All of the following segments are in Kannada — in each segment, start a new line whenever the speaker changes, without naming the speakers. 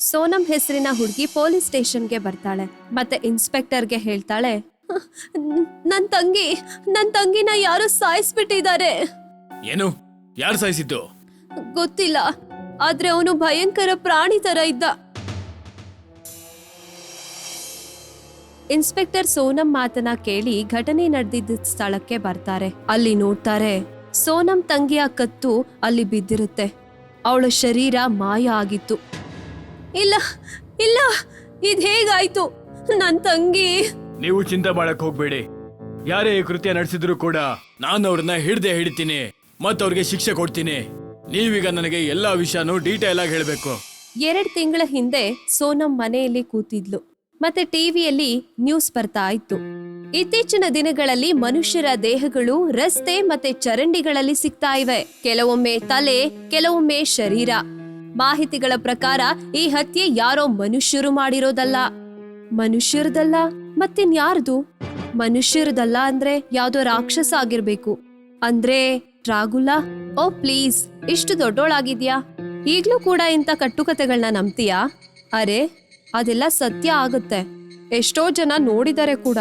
ಸೋನಂ ಹೆಸರಿನ ಹುಡುಗಿ ಪೊಲೀಸ್ ಸ್ಟೇಷನ್ಗೆ ಬರ್ತಾಳೆ ಮತ್ತೆ ಇನ್ಸ್ಪೆಕ್ಟರ್ಗೆ ಹೇಳ್ತಾಳೆ, ನನ್ ತಂಗಿನ ಯಾರು ಸಾಯಿಸ್ಬಿಟ್ಟಿದ್ದಾರೆ.
ಏನು? ಯಾರು ಸಾಯಿಸಿದ್ದು?
ಗೊತ್ತಿಲ್ಲ, ಆದ್ರೆ ಅವನು ಭಯಂಕರ ಪ್ರಾಣಿ ತರ ಇದ್ದ. ಇನ್ಸ್ಪೆಕ್ಟರ್ ಸೋನಂ ಮಾತನ್ನ ಕೇಳಿ ಘಟನೆ ನಡೆದಿದ್ದ ಸ್ಥಳಕ್ಕೆ ಬರ್ತಾರೆ. ಅಲ್ಲಿ ನೋಡ್ತಾರೆ, ಸೋನಂ ತಂಗಿಯ ಕತ್ತು ಅಲ್ಲಿ ಬಿದ್ದಿರುತ್ತೆ. ಅವಳ ಶರೀರ ಮಾಯ ಆಗಿತ್ತು. ಇಲ್ಲ ಇಲ್ಲ, ಇದ್ ಹೇಗಾಯ್ತು? ನನ್ ತಂಗಿ.
ನೀವು ಚಿಂತೆ ಮಾಡಕ್ ಹೋಗ್ಬೇಡಿ. ಯಾರೇ ಈ ಕೃತ್ಯ ನಡೆಸಿದ್ರು ಕೂಡ ನಾನು ಅವ್ರನ್ನ ಹಿಡಿತೀನಿ ಮತ್ತವ್ರಿಗೆ ಶಿಕ್ಷೆ ಕೊಡ್ತೀನಿ. ನೀವೀಗ ನನಗೆ ಎಲ್ಲಾ ವಿಷಯನೂ ಡೀಟೇಲ್ ಆಗಿ ಹೇಳ್ಬೇಕು.
2 ತಿಂಗಳ ಹಿಂದೆ ಸೋನಂ ಮನೆಯಲ್ಲಿ ಕೂತಿದ್ಲು. ಮತ್ತೆ ಟಿವಿಯಲ್ಲಿ ನ್ಯೂಸ್ ಬರ್ತಾ ಇತ್ತು. ಇತ್ತೀಚಿನ ದಿನಗಳಲ್ಲಿ ಮನುಷ್ಯರ ದೇಹಗಳು ರಸ್ತೆ ಮತ್ತೆ ಚರಂಡಿಗಳಲ್ಲಿ ಸಿಗ್ತಾ ಇವೆ. ಕೆಲವೊಮ್ಮೆ ತಲೆ, ಕೆಲವೊಮ್ಮೆ ಶರೀರ. ಮಾಹಿತಿಗಳ ಪ್ರಕಾರ ಈ ಹತ್ಯೆ ಯಾರೋ ಮನುಷ್ಯರು ಮಾಡಿರೋದಲ್ಲ. ಮನುಷ್ಯರದಲ್ಲ ಮತ್ತಿನ್ಯಾರ್ದು? ಮನುಷ್ಯರದಲ್ಲ ಅಂದ್ರೆ ಯಾವ್ದೋ ರಾಕ್ಷಸ ಆಗಿರ್ಬೇಕು. ಅಂದ್ರೆ ಡ್ರಾಗುಲಾ? ಓ ಪ್ಲೀಸ್, ಇಷ್ಟು ದೊಡ್ಡೋಳಾಗಿದ್ಯಾ, ಈಗ್ಲೂ ಕೂಡ ಇಂಥ ಕಟ್ಟುಕತೆಗಳನ್ನ ನಂಬ್ತೀಯಾ? ಅರೆ, ಅದೆಲ್ಲ ಸತ್ಯ ಆಗುತ್ತೆ. ಎಷ್ಟೋ ಜನ ನೋಡಿದರೆ ಕೂಡ.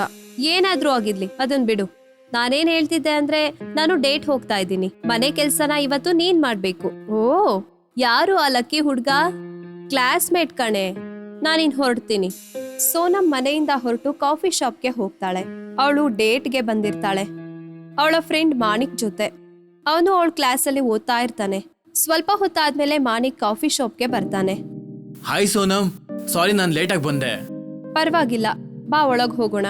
ಏನಾದ್ರೂ ಆಗಿರ್ಲಿ, ಅದನ್ ಬಿಡು. ನಾನೇನ್ ಹೇಳ್ತಿದ್ದೆ ಅಂದ್ರೆ, ನಾನು ಡೇಟ್ ಹೋಗ್ತಾ ಇದ್ದೀನಿ. ಮನೆ ಕೆಲ್ಸನ ಇವತ್ತು ನೀನ್ ಮಾಡ್ಬೇಕು. ಓ, ಯಾರು ಆ ಲಕ್ಕಿ ಹುಡ್ಗ? ಕ್ಲಾಸ್ಮೇಟ್ ಕಣೆ. ನಾನಿನ್ ಹೊರಡ್ತೀನಿ. ಸೋನಂ ಮನೆಯಿಂದ ಹೊರಟು ಕಾಫಿ ಶಾಪ್ಗೆ ಹೋಗ್ತಾಳೆ. ಅವಳು ಡೇಟ್ಗೆ ಬಂದಿರ್ತಾಳೆ ಅವಳ ಫ್ರೆಂಡ್ ಮಾಣಿಕ್ ಜೊತೆ. ಅವನು ಅವಳ ಕ್ಲಾಸಲ್ಲಿ ಓದ್ತಾ ಇರ್ತಾನೆ. ಸ್ವಲ್ಪ ಹೊತ್ತಾದ್ಮೇಲೆ ಮಾಣಿಕ್ ಕಾಫಿ ಶಾಪ್ಗೆ ಬರ್ತಾನೆ.
ಹಾಯ್ ಸೋನಂ, ಸಾರಿ ನಾನು ಲೇಟಾಗಿ ಬಂದೆ.
ಪರವಾಗಿಲ್ಲ, ಬಾ ಒಳಗ್ ಹೋಗೋಣ.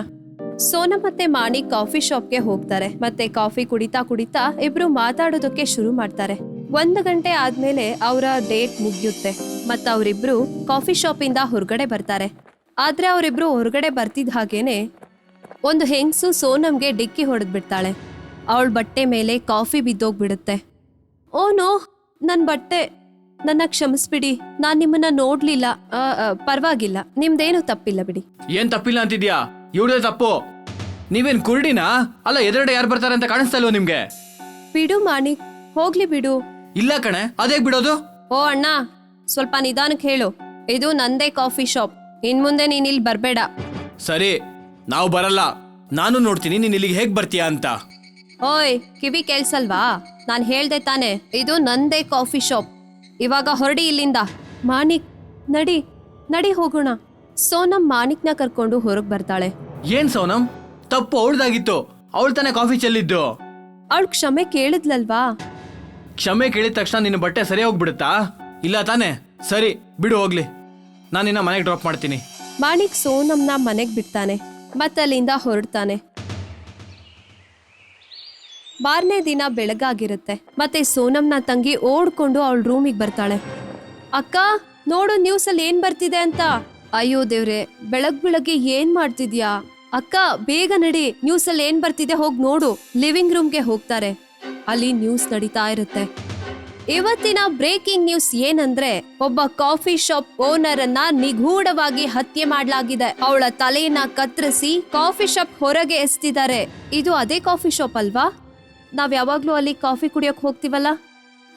ಸೋನಂ ಮತ್ತೆ ಮಾಣಿಕ್ ಕಾಫಿ ಶಾಪ್ಗೆ ಹೋಗ್ತಾರೆ. ಮತ್ತೆ ಕಾಫಿ ಕುಡಿತಾ ಕುಡಿತಾ ಇಬ್ರು ಮಾತಾಡೋದಕ್ಕೆ ಶುರು ಮಾಡ್ತಾರೆ. 1 ಗಂಟೆ ಆದ್ಮೇಲೆ ಅವರ ಡೇಟ್ ಮುಗಿಯುತ್ತೆ. ಮತ್ತ ಅವರಿಬ್ರು ಕಾಫಿ ಶಾಪ್ ಇಂದ ಹೊರಗಡೆ ಬರ್ತಾರೆ. ಆದ್ರೆ ಅವರಿಬ್ರು ಹೊರಗಡೆ ಬರ್ತಿದ್ ಹಾಗೇನೆ ಒಂದು ಹೆಂಗ್ಸು ಸೋನಂಗೆ ಡಿಕ್ಕಿ ಹೊಡೆದ್ಬಿಡ್ತಾಳೆ. ಅವಳ ಬಟ್ಟೆ ಮೇಲೆ ಕಾಫಿ ಬಿದ್ದೋಗ್ಬಿಡುತ್ತೆ. ಓನೋ, ನನ್ ಬಟ್ಟೆ, ನನ್ನ ಕ್ಷಮಿಸ್ಬಿಡಿ, ನಾನ್ ನಿಮ್ಮನ್ನ ನೋಡ್ಲಿಲ್ಲ. ಪರವಾಗಿಲ್ಲ, ನಿಮ್ದೇನು ತಪ್ಪಿಲ್ಲ ಬಿಡಿ.
ಏನ್ ತಪ್ಪಿಲ್ಲ ಅಂತಿದ್ಯಾ? ಇವ್ರದೇ ತಪ್ಪು. ನೀವೇನ್ ಕುರುಡಿನಾ? ಅಲ್ಲ, ಎದುರುಗಡೆ ಯಾರು ಬರ್ತಾರೆ ಅಂತ ಕಾಣಿಸ್ತಾ ಇಲ್ವೋ ನಿಮ್ಗೆ?
ಬಿಡು ಮಾಣಿಕ್, ಹೋಗ್ಲಿ ಬಿಡು.
ಇಲ್ಲ ಕಣೆ, ಅದೇಗ್ ಬಿಡೋದು?
ಓ ಅಣ್ಣ, ಸ್ವಲ್ಪ ನಿಧಾನಕ್ಕೆ ಹೇಳು. ಇದು ನಂದೇ ಕಾಫಿ ಶಾಪ್. ಇನ್ ಮುಂದೆ ನೀನ್ ಇಲ್ಲಿ ಬರ್ಬೇಡ.
ಸರಿ, ನಾವು ಬರಲ್ಲ. ನಾನು ನೋಡ್ತೀನಿ ನೀನ್ ಇಲ್ಲಿಗೆ ಹೇಗ್ ಬರ್ತೀಯಾ ಅಂತ.
ಓಯ್, ಕಿವಿ ಕೇಳ್ಸಲ್ವಾ? ನಾನ್ ಹೇಳ್ದೆ ತಾನೆ, ಇದು ನಂದೇ ಕಾಫಿ ಶಾಪ್. ಇವಾಗ ಹೊರಡಿ ಇಲ್ಲಿಂದ. ಮಾಣಿಕ್, ನಡಿ ನಡಿ ಹೋಗೋಣ. ಸೋನಂ ಮಾಣಿಕ್ನ ಕರ್ಕೊಂಡು ಹೊರಗ್ ಬರ್ತಾಳೆ.
ಏನ್ ಸೋನಂ, ತಪ್ಪು ಅವಳ್ದಾಗಿತ್ತು. ಅವಳು ತಾನೇ ಕಾಫಿ ಚೆಲ್ಲಿದ್ದು.
ಅವಳು ಕ್ಷಮೆ ಕೇಳಿದ್ಲಲ್ವಾ?
ಕ್ಷಮೆ ಕೇಳಿದ ತಕ್ಷಣ ನಿನ್ನ ಬಟ್ಟೆ ಸರಿ ಹೋಗ್ಬಿಡುತ್ತಾ? ಇಲ್ಲ ತಾನೇ? ಸರಿ ಬಿಡು, ಹೋಗ್ಲಿ. ನಾನು ನಿನ್ನ ಮನೆಗೆ ಡ್ರಾಪ್ ಮಾಡ್ತೀನಿ.
ಮಾಣಿಕ್ ಸೋನಂನ ಮನೆಗ್ ಬಿಡ್ತಾನೆ. ಮತ್ತಲ್ಲಿಂದ ಹೊರಡ್ತಾನೆ. 2ನೇ ದಿನ ಬೆಳಗಾಗಿರುತ್ತೆ. ಮತ್ತೆ ಸೋನಂನ ತಂಗಿ ಓಡ್ಕೊಂಡು ಅವಳ ರೂಮಿಗೆ ಬರ್ತಾಳೆ. ಅಕ್ಕ, ನೋಡು ನ್ಯೂಸ್ ಅಲ್ಲಿ ಏನ್ ಬರ್ತಿದೆ ಅಂತ. ಅಯ್ಯೋ ದೇವ್ರೆ, ಬೆಳಗ್ಗೆ ಏನ್ ಮಾಡ್ತಿದ್ಯಾ? ಅಕ್ಕ, ಬೇಗ ನಡಿ, ನ್ಯೂಸ್ ಅಲ್ಲಿ ಏನ್ ಬರ್ತಿದೆ ಹೋಗ್ ನೋಡು. ಲಿವಿಂಗ್ ರೂಮ್ಗೆ ಹೋಗ್ತಾರೆ. ಅಲ್ಲಿ ನ್ಯೂಸ್ ನಡೀತಾ ಇರುತ್ತೆ. ಇವತ್ತಿನ ಬ್ರೇಕಿಂಗ್ ನ್ಯೂಸ್ ಏನಂದ್ರೆ, ಒಬ್ಬ ಕಾಫಿ ಶಾಪ್ ಓನರ್ ಅನ್ನ ನಿಗೂಢವಾಗಿ ಹತ್ಯೆ ಮಾಡಲಾಗಿದೆ. ಅವಳ ತಲೆಯನ್ನ ಕತ್ತರಿಸಿ ಕಾಫಿ ಶಾಪ್ ಹೊರಗೆ ಎಸ್ತಿದ್ದಾರೆ. ಇದು ಅದೇ ಕಾಫಿ ಶಾಪ್ ಅಲ್ವಾ? ನಾವ್ ಯಾವಾಗ್ಲೂ ಅಲ್ಲಿ ಕಾಫಿ ಕುಡಿಯೋಕ್ ಹೋಗ್ತೀವಲ್ಲ?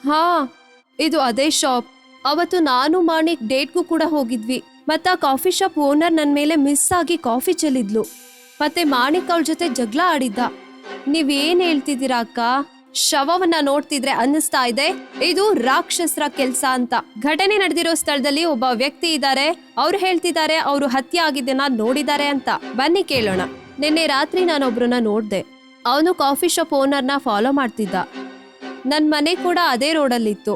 ಹಾ, ಇದು ಅದೇ ಶಾಪ್. ಅವತ್ತು ನಾನು ಮಾಣಿಕ್ ಡೇಟ್ಗೂ ಕೂಡ ಹೋಗಿದ್ವಿ. ಮತ್ತ ಕಾಫಿ ಶಾಪ್ ಓನರ್ ನನ್ ಮೇಲೆ ಮಿಸ್ ಆಗಿ ಕಾಫಿ ಚೆಲ್ಲಿದ್ಲು. ಮತ್ತೆ ಮಾಣಿಕ್ ಅವಳ ಜೊತೆ ಜಗಳ ಆಡಿದ್ದ. ನೀವೇನ್ ಹೇಳ್ತಿದ್ದೀರಾ ಅಕ್ಕ? ಶವವನ್ನ ನೋಡ್ತಿದ್ರೆ ಅನ್ನಿಸ್ತಾ ಇದೆ ಇದು ರಾಕ್ಷಸರ ಕೆಲ್ಸ ಅಂತ. ಘಟನೆ ನಡೆದಿರೋ ಸ್ಥಳದಲ್ಲಿ ಒಬ್ಬ ವ್ಯಕ್ತಿ ಇದ್ದಾರೆ. ಅವ್ರು ಹೇಳ್ತಿದ್ದಾರೆ ಅವರು ಹತ್ಯೆ ಆಗಿದ್ದನ್ನ ನೋಡಿದ್ದಾರೆ ಅಂತ. ಬನ್ನಿ ಕೇಳೋಣ. ನಿನ್ನೆ ರಾತ್ರಿ ನಾನೊಬ್ರನ್ನ ನೋಡ್ದೆ. ಅವನು ಕಾಫಿ ಶಾಪ್ ಓನರ್ನ ಫಾಲೋ ಮಾಡ್ತಿದ್ದ. ನನ್ ಮನೆ ಕೂಡ ಅದೇ ರೋಡಲ್ಲಿತ್ತು.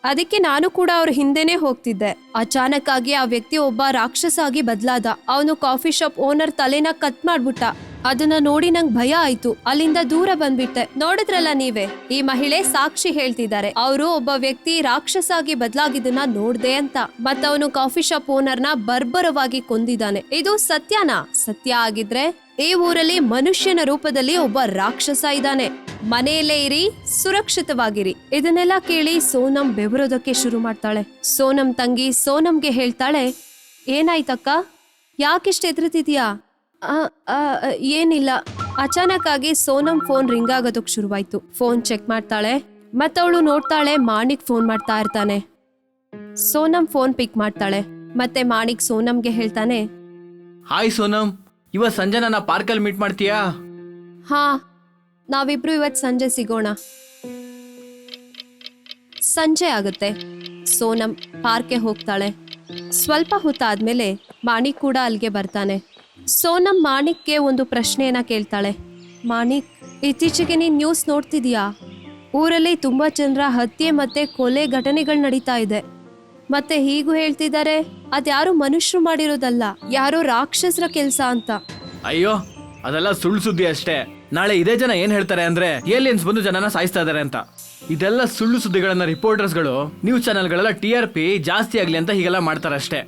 ಅದಕ್ಕೆ ನಾನು ಕೂಡ ಅವ್ರ ಹಿಂದೆನೆ ಹೋಗ್ತಿದ್ದೆ. ಅಚಾನಕ್ ಆಗಿ ಆ ವ್ಯಕ್ತಿ ಒಬ್ಬ ರಾಕ್ಷಸ ಆಗಿ ಬದ್ಲಾದ. ಅವನು ಕಾಫಿ ಶಾಪ್ ಓನರ್ ತಲೆನ ಕಟ್ ಮಾಡ್ಬಿಟ್ಟ. ಅದನ್ನ ನೋಡಿ ನಂಗ್ ಭಯ ಆಯ್ತು. ಅಲ್ಲಿಂದ ದೂರ ಬಂದ್ಬಿಟ್ಟೆ. ನೋಡಿದ್ರಲ್ಲ ನೀವೇ, ಈ ಮಹಿಳೆ ಸಾಕ್ಷಿ ಹೇಳ್ತಿದ್ದಾರೆ. ಅವರು ಒಬ್ಬ ವ್ಯಕ್ತಿ ರಾಕ್ಷಸ ಆಗಿ ಬದ್ಲಾಗಿದ್ದನ್ನ ನೋಡ್ದೆ ಅಂತ. ಮತ್ತವನು ಕಾಫಿ ಶಾಪ್ ಓನರ್ನ ಬರ್ಬರವಾಗಿ ಕೊಂದಿದ್ದಾನೆ. ಇದು ಸತ್ಯನಾ? ಸತ್ಯ ಆಗಿದ್ರೆ ಈ ಊರಲ್ಲಿ ಮನುಷ್ಯನ ರೂಪದಲ್ಲಿ ಒಬ್ಬ ರಾಕ್ಷಸ ಇದ್ದಾನೆ. ಮನೆಯಲ್ಲೇ ಇರಿ, ಸುರಕ್ಷಿತವಾಗಿರಿ. ಇದನ್ನೆಲ್ಲ ಕೇಳಿ ಸೋನಂ ಬೆವರೋದಕ್ಕೆ ಶುರು ಮಾಡ್ತಾಳೆ. ಸೋನಂ ತಂಗಿ ಸೋನಂಗೆ ಹೇಳ್ತಾಳೆ, ಏನಾಯ್ತಕ್ಕ, ಯಾಕಿಷ್ಟು ಎದುರುತ್ತಿದ್ಯಾ? ಏನಿಲ್ಲ. ಅಚಾನಕ್ ಆಗಿ ಸೋನಂ ಫೋನ್ ರಿಂಗ್ ಆಗೋದಕ್ ಶುರುವಾಯ್ತು. ಫೋನ್ ಚೆಕ್ ಮಾಡ್ತಾಳೆ. ಮತ್ತವಳು ನೋಡ್ತಾಳೆ ಮಾಣಿಕ್ ಫೋನ್ ಮಾಡ್ತಾ ಇರ್ತಾನೆ. ಸೋನಂ ಫೋನ್ ಪಿಕ್ ಮಾಡ್ತಾಳೆ. ಮತ್ತೆ ಮಾಣಿಕ್ ಸೋನಂಗೆ ಹೇಳ್ತಾನೆ,
ಹಾಯ್ ಸೋನಮ್, ಇವತ್ ಸಂಜೆ ನನ್ನ ಪಾರ್ಕಲ್ಲಿ ಮೀಟ್ ಮಾಡ್ತೀಯಾ?
ಹಾ, ನಾವಿಬ್ರು ಇವತ್ ಸಂಜೆ ಸಿಗೋಣ. ಸಂಜೆ ಆಗುತ್ತೆ. ಸೋನಂ ಪಾರ್ಕ್ಗೆ ಹೋಗ್ತಾಳೆ. ಸ್ವಲ್ಪ ಹೊತ್ತಾದ್ಮೇಲೆ ಮಾಣಿಕ್ ಕೂಡ ಅಲ್ಲಿಗೆ ಬರ್ತಾನೆ. ಸೋನಂ ಮಾಣಿಕ್ಗೆ ಒಂದು ಪ್ರಶ್ನೆಯನ್ನ ಕೇಳ್ತಾಳೆ. ಮಾಣಿಕ್, ಇತ್ತೀಚೆಗೆ ನೀನ್ ನ್ಯೂಸ್ ನೋಡ್ತಿದೀಯಾ? ಊರಲ್ಲಿ ತುಂಬಾ ಜನರ ಹತ್ಯೆ ಮತ್ತೆ ಕೊಲೆ ಘಟನೆಗಳು ನಡೀತಾ ಇದೆ. ಮತ್ತೆ ಹೀಗೂ ಹೇಳ್ತಿದ್ದಾರೆ ಅದ್ಯಾರು ಮನುಷ್ಯರು ಮಾಡಿರೋದಲ್ಲ, ಯಾರೋ ರಾಕ್ಷಸರ ಕೆಲ್ಸ ಅಂತ.
ಅಯ್ಯೋ, ಅದೆಲ್ಲ ಸುಳ್ಳು ಸುದ್ದಿ ಅಷ್ಟೇ. ನಾಳೆ ಇದೇ ಜನ ಏನ್ ಹೇಳ್ತಾರೆ ಅಂದ್ರೆ ಏಲಿಯನ್ಸ್ ಬಂದು ಜನನ ಸಾಯಿಸ್ತಾ ಇದಾರೆ ಅಂತ. ಇದೆಲ್ಲ ಸುಳ್ಳು ಸುದ್ದಿಗಳನ್ನ ರಿಪೋರ್ಟರ್ಸ್ಗಳು ನ್ಯೂಸ್ ಚಾನೆಲ್ಗಳೆಲ್ಲ TRP ಜಾಸ್ತಿ ಆಗ್ಲಿ ಅಂತ ಹೀಗೆಲ್ಲ ಮಾಡ್ತಾರೆ ಅಷ್ಟೇ.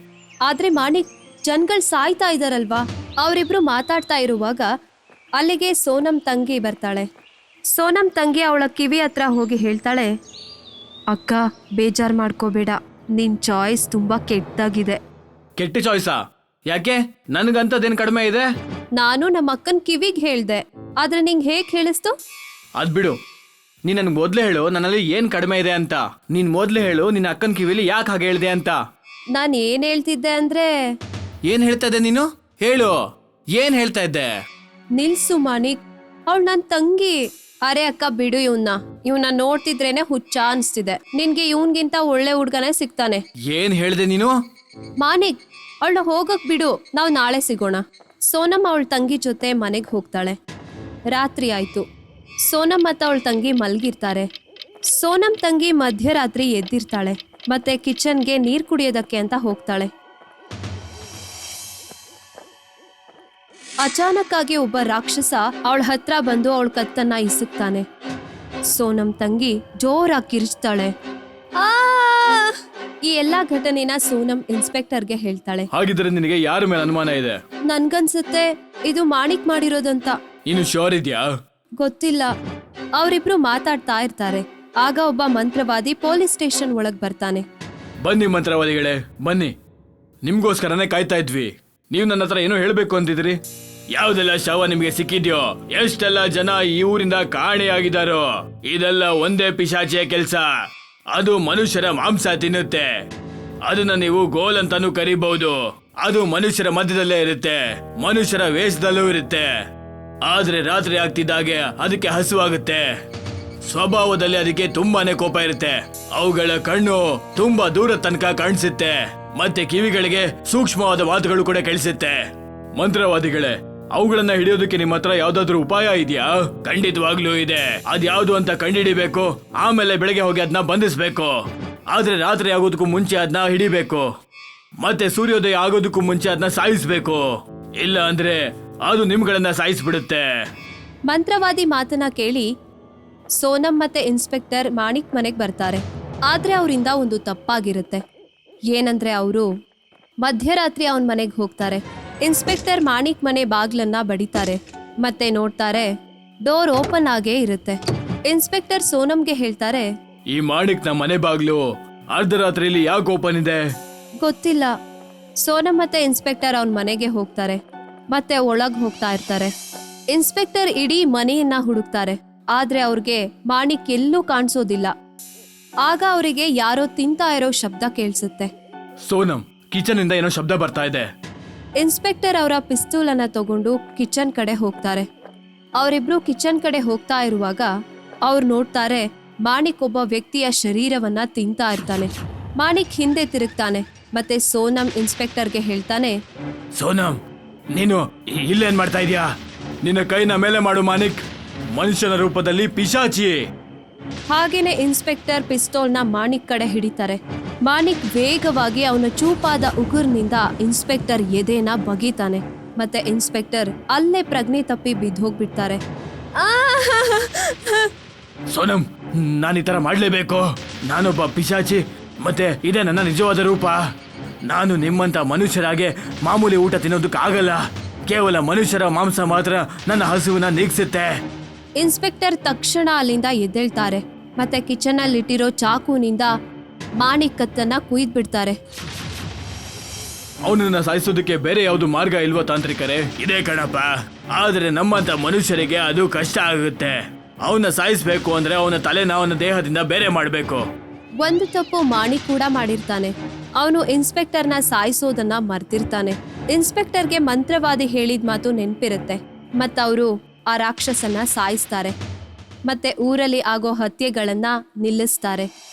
ಆದ್ರೆ ಮಾಣಿಕ್, ಜನಗಳು ಸಾಯ್ತಾ ಇದಾರಲ್ವಾ? ಅವರಿಬ್ರು ಮಾತಾಡ್ತಾ ಇರುವಾಗ ಅಲ್ಲಿಗೆ ಸೋನಂ ತಂಗಿ ಬರ್ತಾಳೆ. ಸೋನಂ ತಂಗಿ ಅವಳ ಕಿವಿ ಹತ್ರ ಹೋಗಿ ಹೇಳ್ತಾಳೆ, ಅಕ್ಕ ಬೇಜಾರ್ ಮಾಡ್ಕೋಬೇಡ, ನಿನ್ ಚಾಯ್ಸ್ ತುಂಬಾ ಕೆಟ್ಟದಾಗಿದೆ.
ಕೆಟ್ಟ ಚಾಯ್ಸಾ? ಯಾಕೆ? ನನ್ಗಂತದೇನ್ ಕಡಿಮೆ ಇದೆ?
ನಾನು ನಮ್ಮ ಅಕ್ಕನ್ ಕಿವಿಗ್ ಹೇಳ್ದೆ, ಆದ್ರೆ ನಿಂಗ್ ಹೇಗ್ ಹೇಳಿಸ್ತು?
ಅದ್ ಬಿಡು, ನೀನ್ ನನ್ಗೆ ಮೊದ್ಲೇ ಹೇಳು ನನ್ನಲ್ಲಿ ಏನ್ ಕಡಿಮೆ ಇದೆ ಅಂತ. ನೀನ್ ಮೊದ್ಲೇ ಹೇಳು ನಿನ್ನ ಅಕ್ಕನ ಕಿವಿಲಿ ಯಾಕೆ ಹಾಗೆ ಹೇಳ್ದೆ ಅಂತ.
ನಾನ್ ಏನ್ ಹೇಳ್ತಿದ್ದೆ ಅಂದ್ರೆ...
ಏನ್ ಹೇಳ್ತಾ ಇದ್ದೆ ನೀನು? ಹೇಳು, ಏನ್ ಹೇಳ್ತಾ ಇದ್ದೆ?
ನಿಲ್ಸು ಮಾಣಿಕ್, ಅವಳು ನನ್ ತಂಗಿ. ಅರೆ ಅಕ್ಕ, ಬಿಡು ಇವನ್ನ ನೋಡ್ತಿದ್ರೇನೆ ಹುಚ್ಚ ಅನ್ಸ್ತಿದೆ. ನಿನ್ಗೆ ಇವನ್ಗಿಂತ ಒಳ್ಳೆ ಹುಡ್ಗನೇ ಸಿಗ್ತಾನೆ.
ಏನ್ ಹೇಳ್ದೆ ನೀನು?
ಮಾಣಿಕ್, ಅವಳನ್ನ ಹೋಗಕ್ ಬಿಡು, ನಾವ್ ನಾಳೆ ಸಿಗೋಣ. ಸೋನಮ್ ಅವಳ ತಂಗಿ ಜೊತೆ ಮನೆಗ್ ಹೋಗ್ತಾಳೆ. ರಾತ್ರಿ ಆಯ್ತು. ಸೋನಮ್ ಮತ್ತೆ ಅವಳ ತಂಗಿ ಮಲ್ಗಿರ್ತಾರೆ. ಸೋನಮ್ ತಂಗಿ ಮಧ್ಯರಾತ್ರಿ ಎದ್ದಿರ್ತಾಳೆ ಮತ್ತೆ ಕಿಚನ್ಗೆ ನೀರ್ ಕುಡಿಯೋದಕ್ಕೆ ಅಂತ ಹೋಗ್ತಾಳೆ. ಅಚಾನಕ್ ಆಗಿ ಒಬ್ಬ ರಾಕ್ಷಸ ಅವಳ ಹತ್ರ ಬಂದು ಅವಳ ಕತ್ತನ್ನ ಇಸುಕ್ತಾನೆ. ಸೋನಮ್ ತಂಗಿ ಜೋರಾಗಿ ಕಿರ್ಚ್ತಾಳೆ. ಈ ಎಲ್ಲಾ ಘಟನೆನ ಸೋನಮ್ ಇನ್ಸ್ಪೆಕ್ಟರ್ಗೆ ಹೇಳ್ತಾಳೆ.
ಹಾಗಿದ್ರೆ ನಿನಗೆ ಯಾರ ಮೇಲೆ ಅನುಮಾನ ಇದೆ?
ನನ್ಗನ್ಸುತ್ತೆ ಇದು ಮಾಣಿಕ್ ಮಾಡಿರೋದಂತ.
ಇನ್ನು ಶೋರ್ ಇದ್ಯಾ?
ಗೊತ್ತಿಲ್ಲ. ಅವರಿಬ್ರು ಮಾತಾಡ್ತಾ ಇರ್ತಾರೆ. ಆಗ ಒಬ್ಬ ಮಂತ್ರವಾದಿ ಪೊಲೀಸ್ ಸ್ಟೇಷನ್ ಒಳಗ್ ಬರ್ತಾನೆ.
ಬನ್ನಿ ಮಂತ್ರವಾದಿಗಳೇ, ಬನ್ನಿ. ನಿಮ್ಗೋಸ್ಕರನೇ ಕಾಯ್ತಾ ಇದ್ವಿ. ನೀವು ನನ್ನ ಹತ್ರ ಏನೋ ಹೇಳ್ಬೇಕು ಅಂತಿದ್ರಿ. ಯಾವ್ದೆಲ್ಲ ಶವ ನಿಮ್ಗೆ ಸಿಕ್ಕಿದ್ಯೋ? ಎಷ್ಟೆಲ್ಲ ಜನ ಈ ಊರಿಂದ ಕಾಣೆಯಾಗಿದ್ದಾರೋ? ಇದೆಲ್ಲ ಒಂದೇ ಪಿಶಾಚಿಯ ಕೆಲ್ಸ. ಅದು ಮನುಷ್ಯರ ಮಾಂಸ ತಿನ್ನುತ್ತೆ. ಅದನ್ನ ನೀವು ಗೋಲ್ ಅಂತಾನು ಕರಿಬಹುದು. ಅದು ಮನುಷ್ಯರ ಮಧ್ಯದಲ್ಲೇ ಇರುತ್ತೆ, ಮನುಷ್ಯರ ವೇಷದಲ್ಲೂ ಇರುತ್ತೆ. ಆದ್ರೆ ರಾತ್ರಿ ಆಗ್ತಿದ್ದಾಗೆ ಅದಕ್ಕೆ ಹಸುವಾಗುತ್ತೆ. ಸ್ವಭಾವದಲ್ಲಿ ಅದಕ್ಕೆ ತುಂಬಾನೇ ಕೋಪ ಇರುತ್ತೆ. ಅವುಗಳ ಕಣ್ಣು ತುಂಬಾ ದೂರ ತನಕ ಕಾಣಿಸುತ್ತೆ, ಮತ್ತೆ ಕಿವಿಗಳಿಗೆ ಸೂಕ್ಷ್ಮವಾದ ಮಾತುಗಳು ಕೂಡ ಕೇಳಿಸುತ್ತೆ. ಮಂತ್ರವಾದಿಗಳೇ, ಅವುಗಳನ್ನ ಹಿಡಿಯೋದಕ್ಕೆ ನಿಮ್ಮ ಹತ್ರ ಯಾವ್ದಾದ್ರು ಉಪಾಯ ಇದೆಯಾ? ಖಂಡಿತವಾಗ್ಲೂ ಇದೆ. ಅದ್ಯಾವ್ದು ಅಂತ ಕಂಡುಹಿಡಿಬೇಕು. ಆಮೇಲೆ ಬೆಳಗ್ಗೆ ಹೋಗಿ ಅದನ್ನ ಬಂಧಿಸ್ಬೇಕು. ಆದ್ರೆ ರಾತ್ರಿ ಆಗೋದಕ್ಕೂ ಮುಂಚೆ ಅದನ್ನ ಹಿಡಿಬೇಕು. ಮತ್ತೆ ಸೂರ್ಯೋದಯ ಆಗೋದಕ್ಕೂ ಮುಂಚೆ ಅದನ್ನ ಸಾಯಿಸ್ಬೇಕು. ಇಲ್ಲ ಅಂದ್ರೆ ಅದು ನಿಮ್ಗಳನ್ನ ಸಾಯಿಸ್ಬಿಡುತ್ತೆ.
ಮಂತ್ರವಾದಿ ಮಾತನ್ನ ಕೇಳಿ ಸೋನಮ್ ಮತ್ತೆ ಇನ್ಸ್ಪೆಕ್ಟರ್ ಮಾಣಿಕ್ ಮನೆಗ್ ಬರ್ತಾರೆ. ಆದ್ರೆ ಅವರಿಂದ ಒಂದು ತಪ್ಪಾಗಿರುತ್ತೆ. ಏನಂದ್ರೆ ಅವರು ಮಧ್ಯರಾತ್ರಿ ಅವನ್ ಮನೆಗ್ ಹೋಗ್ತಾರೆ. ಇನ್ಸ್ಪೆಕ್ಟರ್ ಮಾಣಿಕ್ ಮನೆ ಬಾಗ್ಲನ್ನ ಬಡಿತಾರೆ. ಮತ್ತೆ ನೋಡ್ತಾರೆ ಡೋರ್ ಓಪನ್ ಆಗೇ ಇರುತ್ತೆ. ಇನ್ಸ್ಪೆಕ್ಟರ್ ಸೋನಮ್ಗೆ ಹೇಳ್ತಾರೆ,
ಈ ಮಾಣಿಕ್ ನ ಮನೆ ಬಾಗ್ಲು ಅರ್ಧರಾತ್ರಿಲಿ ಯಾಕೆ ಓಪನ್ ಇದೆ?
ಗೊತ್ತಿಲ್ಲ. ಸೋನಮ್ ಮತ್ತೆ ಇನ್ಸ್ಪೆಕ್ಟರ್ ಅವನ್ ಮನೆಗೆ ಹೋಗ್ತಾರೆ ಮತ್ತೆ ಒಳಗ್ ಹೋಗ್ತಾ ಇರ್ತಾರೆ. ಇನ್ಸ್ಪೆಕ್ಟರ್ ಇಡೀ ಮನೆಯನ್ನ ಹುಡುಕ್ತಾರೆ. ಆದ್ರೆ ಅವ್ರಿಗೆ ಮಾಣಿಕ್ ಎಲ್ಲೂ ಕಾಣಿಸೋದಿಲ್ಲ. ಆಗ ಅವರಿಗೆ ಯಾರೋ ತಿಂತಾ ಇರೋ ಶಬ್ದ ಕೇಳಿಸುತ್ತೆ.
ಸೋನಮ್, ಕಿಚನ್ ಇಂದ ಏನೋ ಶಬ್ದ ಬರ್ತಾ ಇದೆ.
ಇನ್ಸ್ಪೆಕ್ಟರ್ ಅವರ ಪಿಸ್ತೂಲ್ ಅನ್ನ ತಗೊಂಡು ಕಿಚನ್ ಕಡೆ ಹೋಗ್ತಾರೆ. ಅವರಿಬ್ರು ಕಿಚನ್ ಕಡೆ ಹೋಗ್ತಾ ಇರುವಾಗ ಅವ್ರು ನೋಡ್ತಾರೆ ಮಾಣಿಕ್ ಒಬ್ಬ ವ್ಯಕ್ತಿಯ ಶರೀರವನ್ನ ತಿಂತಾ ಇರ್ತಾನೆ. ಮಾಣಿಕ್ ಹಿಂದೆ ತಿರುಗ್ತಾನೆ ಮತ್ತೆ ಸೋನಮ್ ಇನ್ಸ್ಪೆಕ್ಟರ್ಗೆ ಹೇಳ್ತಾನೆ,
ಸೋನಮ್, ನೀನು ಇಲ್ಲೇನ್ ಮಾಡ್ತಾ ಇದೀಯಾ? ನಿನ್ನ ಕೈನ ಮೇಲೆ ಮಾಡು ಮಾಣಿಕ್, ಮನುಷ್ಯನ ರೂಪದಲ್ಲಿ ಪಿಶಾಚಿ.
ಹಾಗೇನೆ ಇನ್ಸ್ಪೆಕ್ಟರ್ ಪಿಸ್ತೂಲ್ನ ಮಾಣಿಕ್ ಕಡೆ ಹಿಡಿತಾರೆ. ಮಾಣಿಕ್ ವೇಗವಾಗಿ ಅವನ ಚೂಪಾದ ಉಗುರ್ನಿಂದ ಇನ್ಸ್ಪೆಕ್ಟರ್ ಎದೆನ ಬಗೀತಾನೆ. ಮತ್ತೆ ಇನ್ಸ್ಪೆಕ್ಟರ್ ಅಲ್ಲೇ ಪ್ರಜ್ಞೆ ತಪ್ಪಿ ಬಿದ್ದೋಗ್ಬಿಡ್ತಾರೆ.
ಸೋನಮ್, ನಾನು ಈ ತರ ಮಾಡ್ಲೇಬೇಕು. ನಾನೊಬ್ಬ ಪಿಶಾಚಿ, ಮತ್ತೆ ಇದೇ ನನ್ನ ನಿಜವಾದ ರೂಪ. ನಾನು ನಿಮ್ಮಂತ ಮನುಷ್ಯರಾಗೆ ಮಾಮೂಲಿ ಊಟ ತಿನ್ನೋದಕ್ಕಾಗಲ್ಲ. ಕೇವಲ ಮನುಷ್ಯರ ಮಾಂಸ ಮಾತ್ರ ನನ್ನ ಹಸುವನ್ನ ನೀಗಿಸುತ್ತೆ.
ಇನ್ಸ್ಪೆಕ್ಟರ್ ತಕ್ಷಣ ಅಲ್ಲಿಂದ ಎದ್ದೇಳ್ತಾರೆ ಮತ್ತೆ ಕಿಚನ್ ಅಲ್ಲಿ ಇಟ್ಟಿರೋ ಚಾಕುನಿಂದ ಮಾಣಿಕ್ ಕತ್ತನ್ನ ಕುಯ್ದು ಬಿಡ್ತಾರೆ.
ಅವನನ್ನ ಸಾಯಿಸೋದಕ್ಕೆ ಬೇರೆ ಯಾವ್ದು ಮಾರ್ಗ ಇಲ್ವೋ ತಾಂತ್ರಿಕರೇ? ಇದೇ ಕಣಪ್ಪ. ಆದ್ರೆ ನಮ್ಮಂತ ಮನುಷ್ಯರಿಗೆ ಅದು ಕಷ್ಟ ಆಗುತ್ತೆ. ಅವನ್ನ ಸಾಯಿಸ್ಬೇಕು ಅಂದ್ರೆ ಅವನ ತಲೆನ ಅವನ ದೇಹದಿಂದ ಬೇರೆ ಮಾಡ್ಬೇಕು.
ಒಂದು ತಪ್ಪು ಮಾಣಿ ಕೂಡ ಮಾಡಿರ್ತಾನೆ. ಅವನು ಇನ್ಸ್ಪೆಕ್ಟರ್ನ ಸಾಯಿಸೋದನ್ನ ಮರ್ತಿರ್ತಾನೆ. ಇನ್ಸ್ಪೆಕ್ಟರ್ಗೆ ಮಂತ್ರವಾದಿ ಹೇಳಿದ ಮಾತು ನೆನ್ಪಿರುತ್ತೆ. ಮತ್ತವರು ಆ ರಾಕ್ಷಸನ್ನ ಸಾಯಿಸ್ತಾರೆ. ಮತ್ತೆ ಊರಲ್ಲಿ ಆಗೋ ಹತ್ಯೆಗಳನ್ನ ನಿಲ್ಲಿಸ್ತಾರೆ.